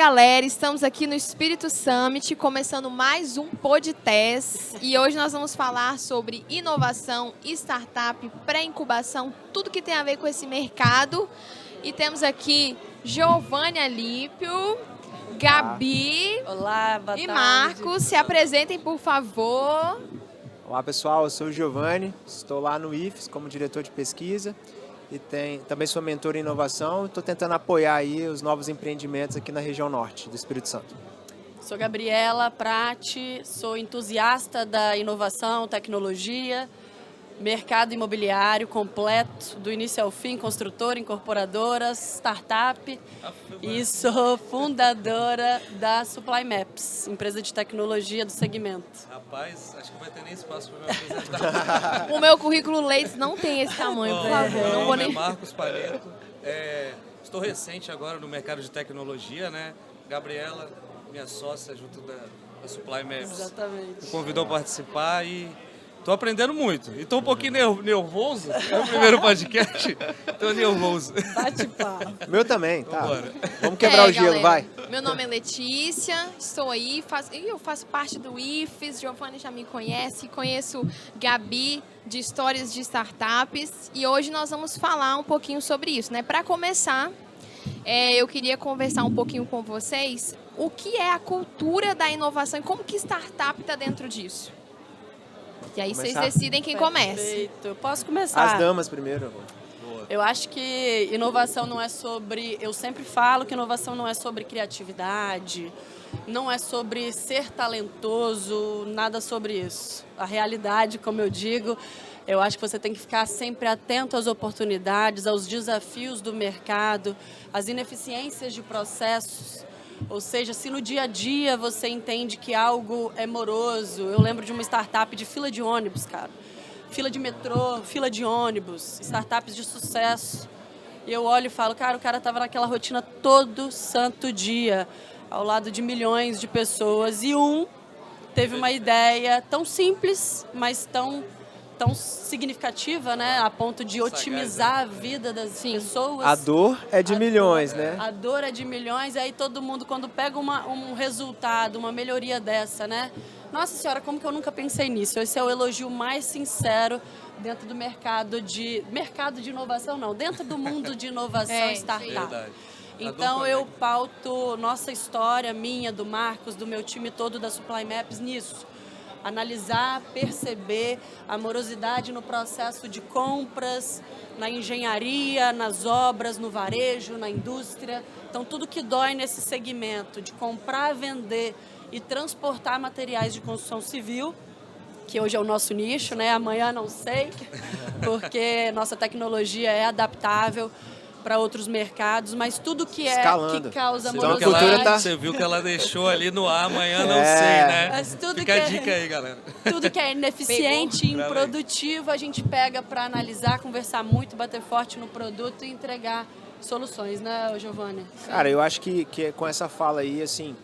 galera, estamos aqui no Espírito Summit, começando mais um podcast e hoje nós vamos falar sobre inovação, startup, pré-incubação, tudo que tem a ver com esse mercado. E temos aqui Giovanni Alípio, Gabi Olá, boa e tarde. Marcos. Se apresentem, por favor. Olá pessoal, eu sou o Giovanni, estou lá no IFES como diretor de pesquisa e também sou mentor em inovação. Estou tentando apoiar aí os novos empreendimentos aqui na região norte do Espírito Santo. Sou Gabriela Prati, sou entusiasta da inovação, tecnologia, mercado imobiliário completo, do início ao fim, construtora, incorporadora, startup e sou fundadora da Supply Maps, empresa de tecnologia do segmento. Rapaz, acho que não vai ter nem espaço para me apresentar. O meu currículo Leite não tem esse tamanho, por favor. Meu Não vou nome é nem... Marcos Pareto. Estou recente agora no mercado de tecnologia, né? Gabriela, minha sócia junto da Supply Maps, Exatamente. me convidou a participar e estou aprendendo muito. E estou um pouquinho nervoso. É o primeiro podcast. Estou nervoso. Bate-papo. Meu também, tá? Vambora. Vamos quebrar o gelo, galera, vai. Meu nome é Letícia, estou aí, eu faço parte do IFES, Giovanni já me conhece, conheço Gabi de Histórias de Startups e hoje nós vamos falar um pouquinho sobre isso, né? Para começar, eu queria conversar um pouquinho com vocês o que é a cultura da inovação e como que startup está dentro disso. E aí Começar? vocês decidem quem começa. Perfeito. Eu posso começar? As damas primeiro. Eu acho que inovação não é sobre... Eu sempre falo que inovação não é sobre criatividade, não é sobre ser talentoso, nada sobre isso. A realidade, como eu digo, eu acho que você tem que ficar sempre atento às oportunidades, aos desafios do mercado, às ineficiências de processos. Ou seja, se no dia a dia você entende que algo é moroso... Eu lembro de uma startup de fila de ônibus, cara. Fila de metrô, fila de ônibus, startups de sucesso. E eu olho e falo, cara, o cara estava naquela rotina todo santo dia, ao lado de milhões de pessoas. E teve uma ideia tão simples, mas tão significativa, né? A ponto de otimizar a vida das pessoas. A dor é de milhões, né? A dor é de milhões, e aí todo mundo, quando pega um resultado, uma melhoria dessa, né? Nossa senhora, como que eu nunca pensei nisso? Esse é o elogio mais sincero dentro do mercado de inovação, não, dentro do mundo de inovação startup. Verdade. Então eu pauto nossa história, minha, do Marcos, do meu time todo da Supply Maps nisso. Analisar, perceber a morosidade no processo de compras, na engenharia, nas obras, no varejo, na indústria. Então tudo que dói nesse segmento de comprar, vender e transportar materiais de construção civil, que hoje é o nosso nicho, né? Amanhã não sei, porque nossa tecnologia é adaptável para outros mercados, mas tudo que que causa morosidade... Você viu que ela deixou ali no ar, amanhã não sei, né? Mas tudo Fica a dica aí, galera. Tudo que é ineficiente, improdutivo, a gente pega para analisar, conversar muito, bater forte no produto e entregar soluções, né, Giovanni? Cara, eu acho que com essa fala aí, assim,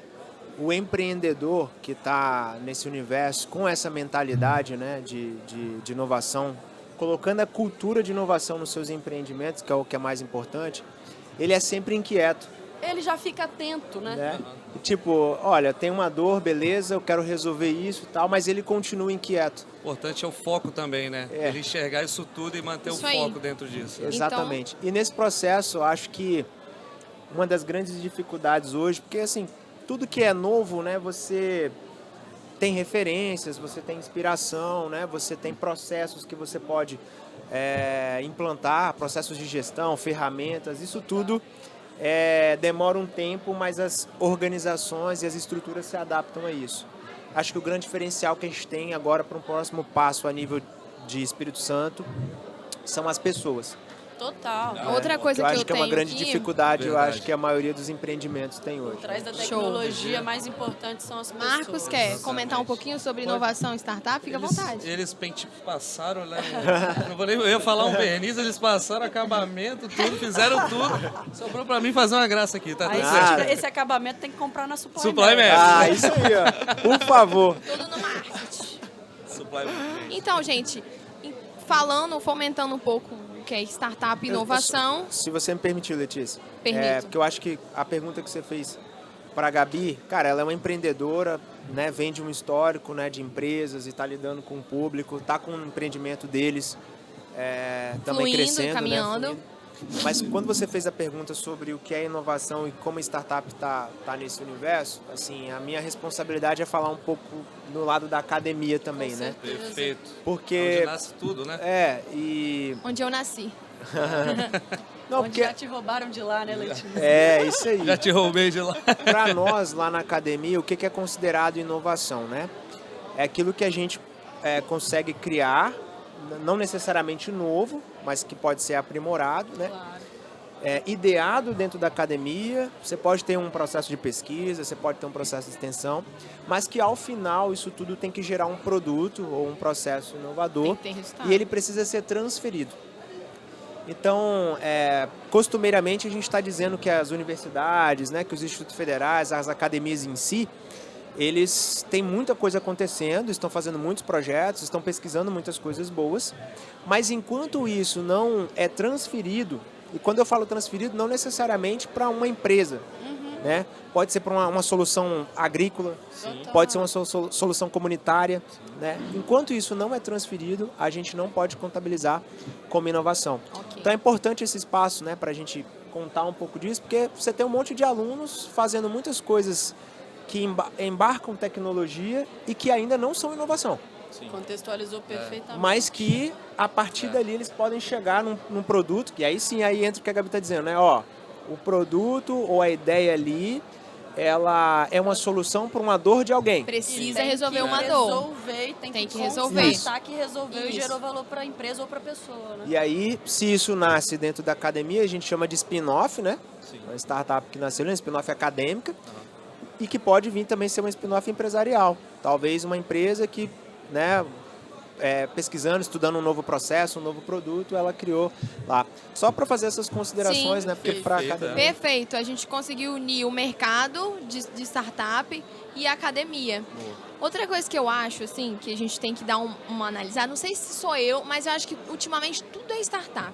o empreendedor que está nesse universo com essa mentalidade, né, de inovação, colocando a cultura de inovação nos seus empreendimentos, que é o que é mais importante, ele é sempre inquieto. Ele já fica atento, né? Tipo, olha, tem uma dor, beleza, eu quero resolver isso e tal, mas ele continua inquieto. O importante é o foco também, né? Ele enxergar isso tudo e manter Isso o aí. foco dentro disso. Exatamente. E nesse processo, eu acho que uma das grandes dificuldades hoje, porque assim, tudo que é novo, né, você tem referências, você tem inspiração, né, você tem processos que você pode implantar, processos de gestão, ferramentas, isso tudo demora um tempo, mas as organizações e as estruturas se adaptam a isso. Acho que o grande diferencial que a gente tem agora para um próximo passo a nível de Espírito Santo são as pessoas. Total. Outra coisa eu que acho eu que é tenho uma grande aqui... dificuldade, eu Verdade. acho que a maioria dos empreendimentos tem hoje. Atrás da tecnologia, mais importante são as pessoas. Marcos quer comentar um pouquinho sobre inovação e startup? Fica à vontade. Eles passaram, né? Não vou nem, eu ia falar um verniz, eles passaram acabamento, tudo, fizeram tudo. Sobrou pra mim fazer uma graça aqui, tá Aí tudo certo. esse acabamento tem que comprar na Supply Supply Maps. Maps. Ah, isso aí, ó. Por favor. Tudo no marketing. Supply Maps. Então, gente, fomentando um pouco o que é startup e inovação. Se você me permitir, Letícia. Permito. Porque eu acho que a pergunta que você fez para a Gabi, cara, ela é uma empreendedora, né, vem de um histórico, né, de empresas e está lidando com o público, está com o empreendimento deles também Fluindo, crescendo, caminhando. né, fluindo. Mas quando você fez a pergunta sobre o que é inovação e como a startup está nesse universo, assim, a minha responsabilidade é falar um pouco do lado da academia também, né? Perfeito. Porque Onde nasce tudo, né? e Onde eu nasci. não, Onde porque já te roubaram de lá, né, Letícia? isso aí. Já te roubei de lá. Para nós, lá na academia, o que é considerado inovação, né? É aquilo que a gente consegue criar, não necessariamente novo, mas que pode ser aprimorado, né? Claro. Ideado dentro da academia, você pode ter um processo de pesquisa, você pode ter um processo de extensão, mas que ao final isso tudo tem que gerar um produto ou um processo inovador Tem que ter resultado. e ele precisa ser transferido. Então, costumeiramente a gente está dizendo que as universidades, né, que os institutos federais, as academias em si, eles têm muita coisa acontecendo, estão fazendo muitos projetos, estão pesquisando muitas coisas boas, mas enquanto isso não é transferido, e quando eu falo transferido, não necessariamente para uma empresa, né? Pode ser para uma solução agrícola, pode ser uma solução comunitária, né? Enquanto isso não é transferido, a gente não pode contabilizar como inovação. Ok. Então é importante esse espaço, né, para a gente contar um pouco disso, porque você tem um monte de alunos fazendo muitas coisas que embarcam tecnologia e que ainda não são inovação, Contextualizou perfeitamente. mas que a partir dali eles podem chegar num produto, que aí sim aí entra o que a Gabi está dizendo, né? Ó, o produto ou a ideia ali, ela é uma solução para uma dor de alguém. Precisa Tem resolver que uma dor. resolver e tem que resolver. constatar que resolveu e Isso. gerou valor para a empresa ou para a pessoa, né? E aí, se isso nasce dentro da academia, a gente chama de spin-off, né? Uma startup que nasceu, uma spin-off acadêmica, e que pode vir também ser uma spin-off empresarial. Talvez uma empresa que, né, pesquisando, estudando um novo processo, um novo produto, ela criou lá. Só para fazer essas considerações, Sim. né? Porque para Perfeito, academia... Perfeito. A gente conseguiu unir o mercado de startup e a academia. Outra coisa que eu acho, assim, que a gente tem que dar uma analisada, não sei se sou eu, mas eu acho que ultimamente tudo é startup.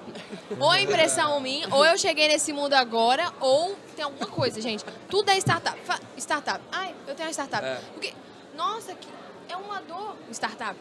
Ou é impressão minha, ou eu cheguei nesse mundo agora, ou tem alguma coisa, gente. Tudo é startup. Startup. Ai, eu tenho uma startup. Porque, nossa, é uma dor startup.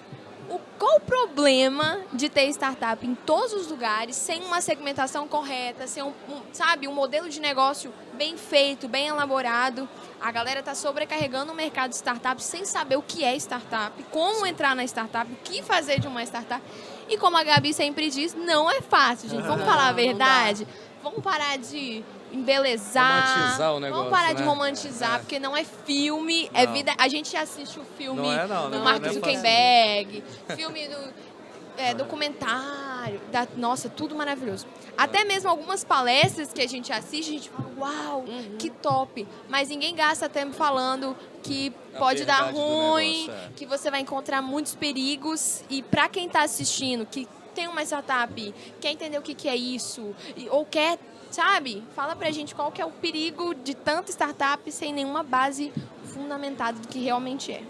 Qual o problema de ter startup em todos os lugares, sem uma segmentação correta, sem um modelo de negócio bem feito, bem elaborado? A galera está sobrecarregando o mercado de startup sem saber o que é startup, como entrar na startup, o que fazer de uma startup. E como a Gabi sempre diz, não é fácil, gente. Vamos falar a verdade? Vamos parar de embelezar. Romantizar o negócio, Vamos parar de né? romantizar, porque não é filme, é Não. vida. A gente assiste o filme Não, do não Mark é fácil. Zuckerberg, filme documentário, nossa, tudo maravilhoso. Até mesmo algumas palestras que a gente assiste, a gente fala, uau, que top. Mas ninguém gasta tempo falando que pode dar verdade do ruim, negócio, que você vai encontrar muitos perigos. E para quem está assistindo, que tem uma startup, quer entender o que é isso, ou quer, sabe, fala pra gente qual que é o perigo de tanta startup sem nenhuma base fundamentada do que realmente é.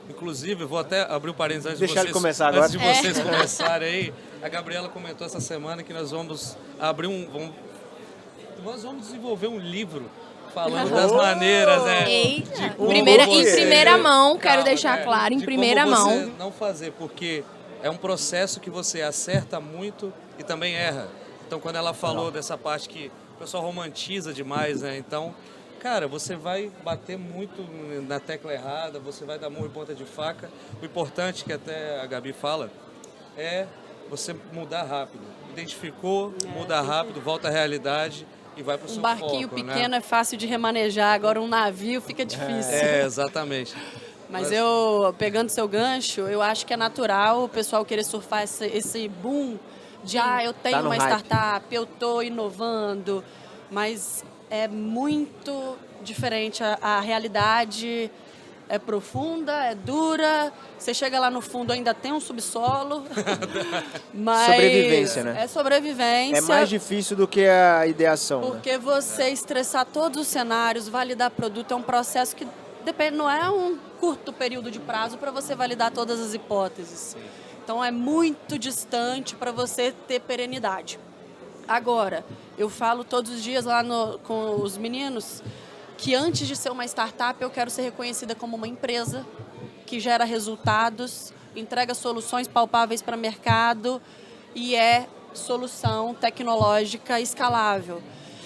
Inclusive, eu vou até abrir um parênteses antes Deixa de ele vocês, começar agora. antes de vocês começarem aí. A Gabriela comentou essa semana que nós vamos abrir nós vamos desenvolver um livro falando das maneiras, né? Eita, de em como primeira mão, quero Calma, deixar claro, em de primeira como você mão. não fazer, porque é um processo que você acerta muito e também erra. Então, quando ela falou dessa parte que o pessoal romantiza demais, né? Então, cara, você vai bater muito na tecla errada, você vai dar murro em ponta de faca. O importante, que até a Gabi fala, é você mudar rápido. Identificou, muda rápido, volta à realidade e vai para o seu Um barquinho foco, pequeno né? é fácil de remanejar, agora um navio fica difícil. Exatamente. Mas eu, pegando seu gancho, eu acho que é natural o pessoal querer surfar esse boom de, eu tenho no uma hype. startup, eu estou inovando, mas é muito diferente. A realidade é profunda, é dura, você chega lá no fundo ainda tem um subsolo, mas Sobrevivência, né? é sobrevivência. É mais difícil do que a ideação, né? Porque você estressar todos os cenários, validar produto, é um processo que depende, não é um curto período de prazo para você validar todas as hipóteses. Então é muito distante para você ter perenidade. Agora, eu falo todos os dias lá com os meninos, que antes de ser uma startup, eu quero ser reconhecida como uma empresa que gera resultados, entrega soluções palpáveis para o mercado e é solução tecnológica escalável.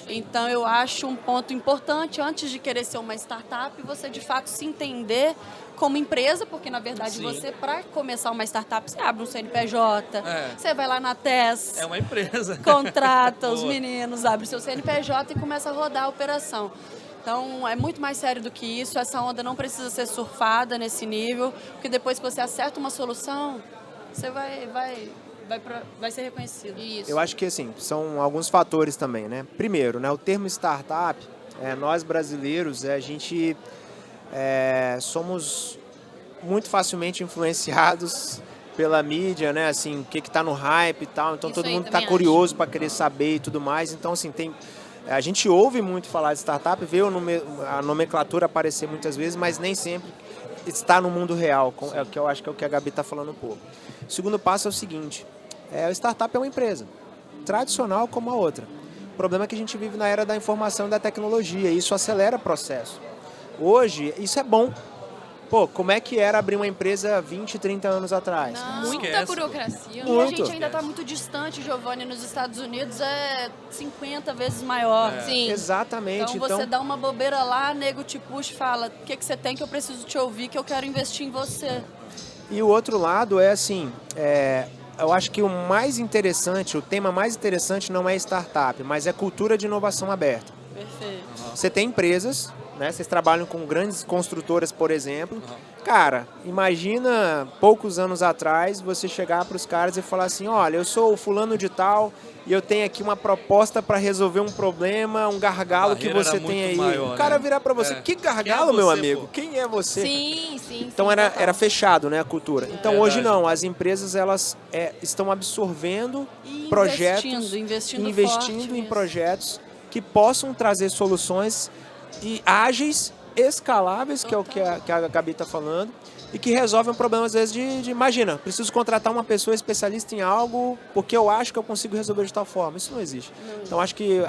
Então, eu acho um ponto importante, antes de querer ser uma startup, você de fato se entender como empresa, porque na verdade Sim. você, para começar uma startup, você abre um CNPJ, você vai lá na TES, É uma empresa. contrata os Boa. meninos, abre seu CNPJ e começa a rodar a operação. Então, é muito mais sério do que isso. Essa onda não precisa ser surfada nesse nível, porque depois que você acerta uma solução, você vai ser reconhecido. Isso. Eu acho que assim, são alguns fatores também, né? Primeiro, né, o termo startup, nós brasileiros, a gente somos muito facilmente influenciados pela mídia, né? Assim, o que está no hype e tal. Então Isso todo aí, mundo está também curioso para querer saber e tudo mais. Então, assim, a gente ouve muito falar de startup, vê a nomenclatura aparecer muitas vezes, mas nem sempre está no mundo real, é o que eu acho que é o que a Gabi está falando um pouco. O segundo passo é o seguinte, a startup é uma empresa, tradicional como a outra. O problema é que a gente vive na era da informação e da tecnologia, e isso acelera o processo. Hoje, isso é bom. Pô, como é que era abrir uma empresa 20, 30 anos atrás? Não, Esquece, muita pô. burocracia. E a Muito. gente ainda está muito distante, Giovanni, nos Estados Unidos é 50 vezes maior. Sim. Exatamente. Então você dá uma bobeira lá, nego te puxa e fala, o que você tem que eu preciso te ouvir, que eu quero investir em você. E o outro lado é assim, eu acho que o mais interessante, o tema mais interessante não é startup, mas é cultura de inovação aberta. Perfeito. Você tem empresas, né? Vocês trabalham com grandes construtoras, por exemplo. Cara, imagina poucos anos atrás você chegar para os caras e falar assim, olha, eu sou o fulano de tal e eu tenho aqui uma proposta para resolver um problema, um gargalo que barreira você era tem aí. muito maior, O cara né? virar para você, que gargalo, Quem é meu você, amigo? pô? Quem é você? Sim. Então sim, era total. fechado, né, a cultura. Então Verdade. hoje não, as empresas elas estão absorvendo E projetos, investindo forte em nisso. projetos que possam trazer soluções ágeis, escaláveis, que é o que a Gabi está falando, e que resolvem um problema às vezes imagina, preciso contratar uma pessoa especialista em algo porque eu acho que eu consigo resolver de tal forma. Isso não existe. Então acho que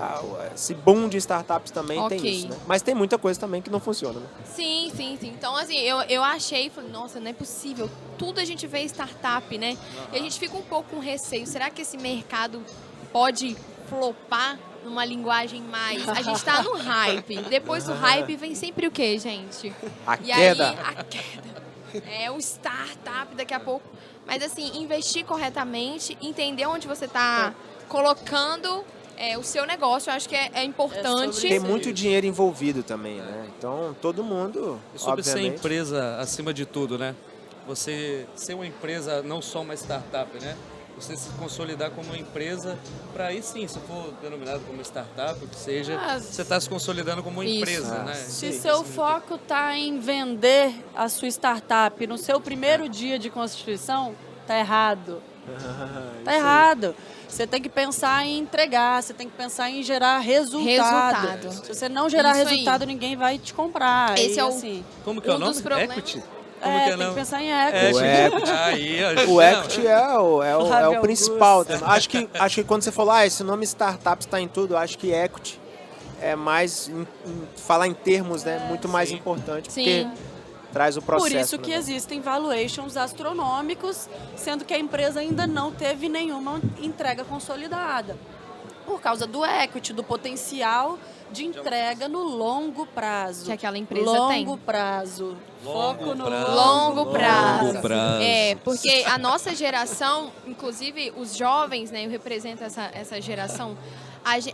esse boom de startups também tem Ok. isso, né? Mas tem muita coisa também que não funciona, né? Sim. Então, assim, eu achei, falei, nossa, não é possível. Tudo a gente vê startup, né? E a gente fica um pouco com receio. Será que esse mercado pode flopar numa linguagem mais... A gente tá no hype. Depois do hype vem sempre o quê, gente? A E queda. aí, a queda. É o startup daqui a pouco. Mas, assim, investir corretamente, entender onde você tá colocando o seu negócio, eu acho que é importante. Tem muito dinheiro envolvido também, né? Então todo mundo, E sobre ser obviamente... empresa acima de tudo, né? Você ser uma empresa, não só uma startup, né? Você se consolidar como uma empresa, para aí sim, se for denominado como startup, o que seja, você está se consolidando como uma Isso. empresa, né? Se Sim, seu foco está em vender a sua startup no seu primeiro dia de constituição, tá errado. Tá errado. Você tem que pensar em entregar, você tem que pensar em gerar resultado. Se você não gerar Isso aí. resultado, ninguém vai te comprar. Esse E, é o- assim, Como que é o Um nome? dos problemas- Equity? Como que é o tem que nome? pensar em equity. O equity. Aí, ó, O não, equity é o Flávio principal. Augusto. Acho que quando você falou, esse nome startup está em tudo, eu acho que equity é mais, falar em termos, né, muito mais sim. importante, Sim. porque traz o processo. Por isso que né? existem valuations astronômicos, sendo que a empresa ainda não teve nenhuma entrega consolidada. Por causa do equity, do potencial de entrega no longo prazo. Que aquela empresa longo tem. prazo. Longo Foco no prazo. Longo prazo. Longo prazo. Porque a nossa geração, inclusive os jovens, né, eu represento essa geração,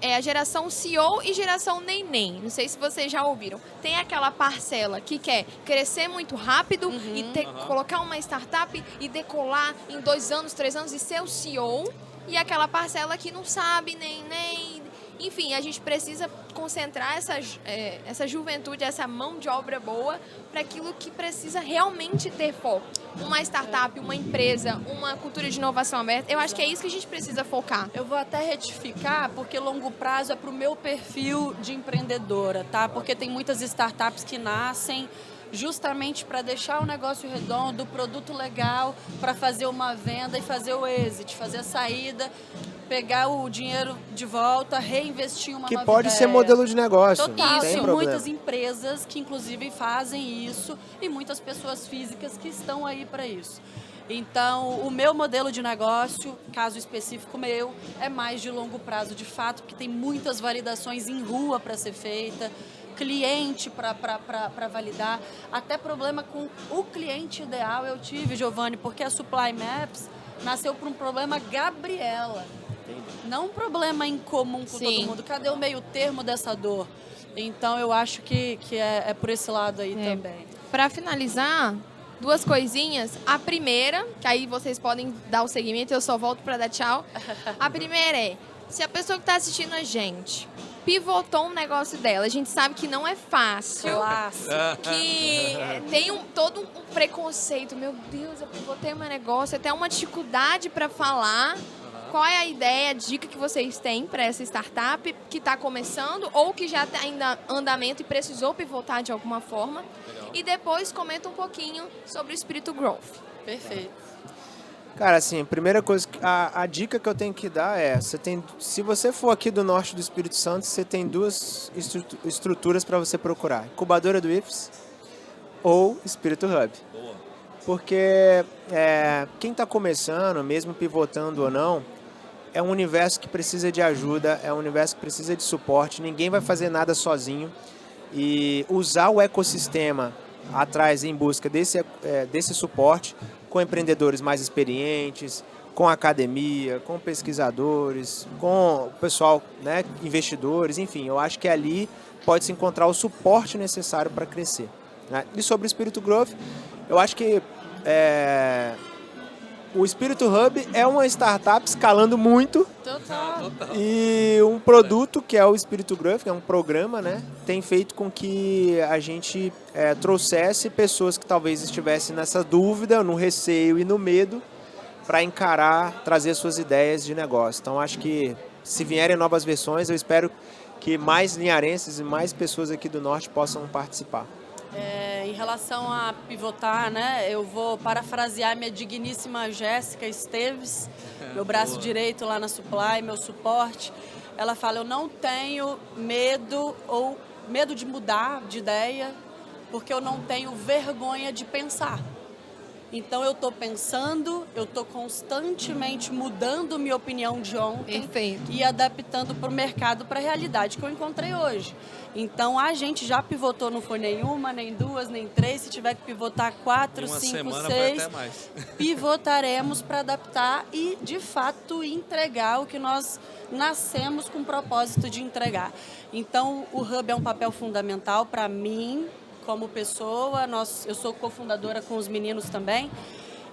é a geração CEO e geração neném. Não sei se vocês já ouviram. Tem aquela parcela que quer crescer muito rápido e colocar uma startup e decolar em 2 anos, 3 anos e ser o CEO. E aquela parcela que não sabe nem... Enfim, a gente precisa concentrar essa juventude, essa mão de obra boa para aquilo que precisa realmente ter foco. Uma startup, uma empresa, uma cultura de inovação aberta. Eu acho que é isso que a gente precisa focar. Eu vou até retificar, porque longo prazo é para o meu perfil de empreendedora, tá? Porque tem muitas startups que nascem justamente para deixar o negócio redondo, o produto legal, para fazer uma venda e fazer o exit, fazer a saída. pegar o dinheiro de volta, reinvestir em uma Que nova pode ideia. ser modelo de negócio. Total, não tem tem problema. muitas empresas que inclusive fazem isso e muitas pessoas físicas que estão aí para isso. Então, o meu modelo de negócio, caso específico meu, é mais de longo prazo de fato, porque tem muitas validações em rua para ser feita, cliente para validar, até problema com o cliente ideal eu tive, Giovanni, porque a Supply Maps nasceu por um problema Gabriela. Não um problema em comum com Sim. todo mundo. Cadê o meio termo dessa dor? Então, eu acho que é por esse lado aí também. Para finalizar, duas coisinhas. A primeira, que aí vocês podem dar o seguimento, eu só volto para dar tchau. A primeira é, se a pessoa que está assistindo a gente pivotou um negócio dela, a gente sabe que não é fácil. Clássico. Que tem todo um preconceito. Meu Deus, eu pivotei meu negócio, até uma dificuldade para falar. Qual é a ideia, a dica que vocês têm para essa startup que está começando ou que já está em andamento e precisou pivotar de alguma forma? Legal. E depois comenta um pouquinho sobre o espírito growth. Perfeito. Cara, assim, a primeira coisa, a dica que eu tenho que dar é, se você for aqui do norte do Espírito Santo, você tem duas estruturas para você procurar. Incubadora do IFES ou Espírito Hub. Boa. Porque quem está começando, mesmo pivotando ou não, é um universo que precisa de ajuda, é um universo que precisa de suporte, ninguém vai fazer nada sozinho. E usar o ecossistema atrás em busca desse suporte com empreendedores mais experientes, com academia, com pesquisadores, com o pessoal, né, investidores, enfim, eu acho que ali pode-se encontrar o suporte necessário para crescer. Né? E sobre o Espírito Growth, eu acho que o Espírito Hub é uma startup escalando muito. Total. E um produto que é o Espírito Growth, que é um programa, né, tem feito com que a gente trouxesse pessoas que talvez estivessem nessa dúvida, no receio e no medo, para encarar, trazer suas ideias de negócio. Então, acho que se vierem novas versões, eu espero que mais linharenses e mais pessoas aqui do Norte possam participar. Em relação a pivotar, né, eu vou parafrasear minha digníssima Jéssica Esteves, meu braço direito lá na Supply, meu suporte. Ela fala, eu não tenho medo de mudar de ideia, porque eu não tenho vergonha de pensar. Então, eu estou pensando, eu estou constantemente mudando minha opinião de ontem. Perfeito. E adaptando para o mercado, para a realidade que eu encontrei hoje. Então, a gente já pivotou, não foi nenhuma, nem duas, nem três. Se tiver que pivotar 4, 5, 6, pivotaremos para adaptar e, de fato, entregar o que nós nascemos com o propósito de entregar. Então, o Hub é um papel fundamental para mim, como pessoa, eu sou cofundadora com os meninos também,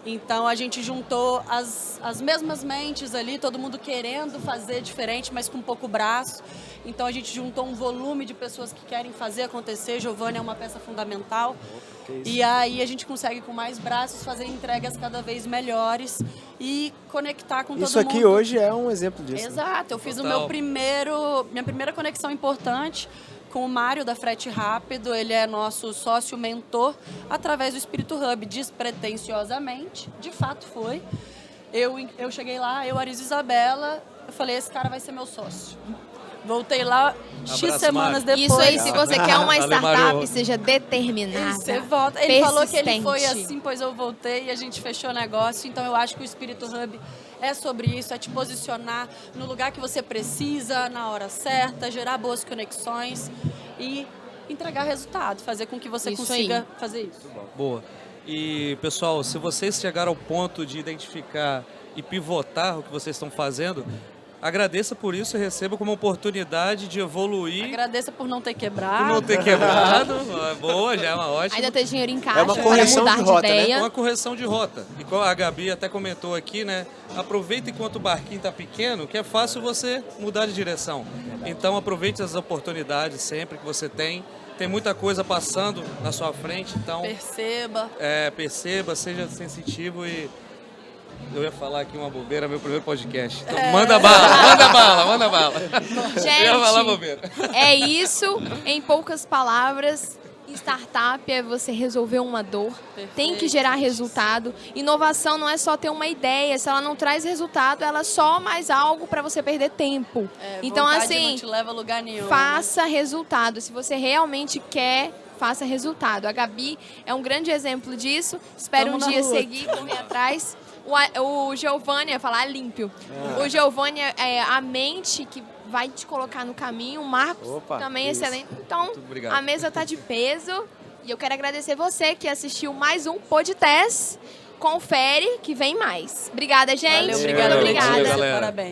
então a gente juntou as mesmas mentes ali, todo mundo querendo fazer diferente, mas com pouco braço, então a gente juntou um volume de pessoas que querem fazer acontecer, Giovanni é uma peça fundamental, e aí a gente consegue com mais braços fazer entregas cada vez melhores e conectar com todo mundo. Isso aqui hoje é um exemplo disso. Exato, eu fiz Total. minha primeira conexão importante com o Mário da Frete Rápido, ele é nosso sócio mentor através do Espírito Hub, despretensiosamente, de fato foi. Eu cheguei lá, Aris e Isabela, eu falei, esse cara vai ser meu sócio. Voltei lá, X semanas depois. Isso aí, se você quer uma Valeu, startup, Mário. seja determinada, Você volta. Ele falou que ele persistente. foi assim, pois eu voltei e a gente fechou o negócio. Então eu acho que o Espírito Hub é sobre isso, é te posicionar no lugar que você precisa, na hora certa, gerar boas conexões e entregar resultado, fazer com que você Isso consiga aí. fazer isso. Boa. E, pessoal, se vocês chegaram ao ponto de identificar e pivotar o que vocês estão fazendo, agradeça por isso e receba como oportunidade de evoluir. Agradeça por não ter quebrado. Por não ter quebrado. Boa, já é uma ótima. Ainda ter dinheiro em caixa É uma para correção mudar de de rota, né? ideia. Uma correção de rota. E como a Gabi até comentou aqui, né? Aproveita enquanto o barquinho está pequeno, que é fácil você mudar de direção. Então aproveite as oportunidades sempre que você tem. Tem muita coisa passando na sua frente, então Perceba. seja sensitivo e eu ia falar aqui uma bobeira, meu primeiro podcast. Então, manda bala. Eu ia falar Gente, bobeira. é isso, em poucas palavras. Startup é você resolver uma dor, tem que Perfeito. gerar resultado. Inovação não é só ter uma ideia, se ela não traz resultado, ela é só mais algo para você perder tempo. Então, Vontade assim, não te leva a lugar nenhum. faça resultado. Se você realmente quer, faça resultado. A Gabi é um grande exemplo disso. Espero Tamo um na dia luta. seguir, correr atrás. O Giovanni, eu ia falar límpio. O Giovanni é a mente que vai te colocar no caminho. O Marcos Opa, também é isso. excelente. Então, Muito obrigado. a mesa tá de peso. E eu quero agradecer você que assistiu mais um podcast. Confere que vem mais. Obrigada, gente. Valeu, obrigada, Valeu, Obrigada. galera. Parabéns.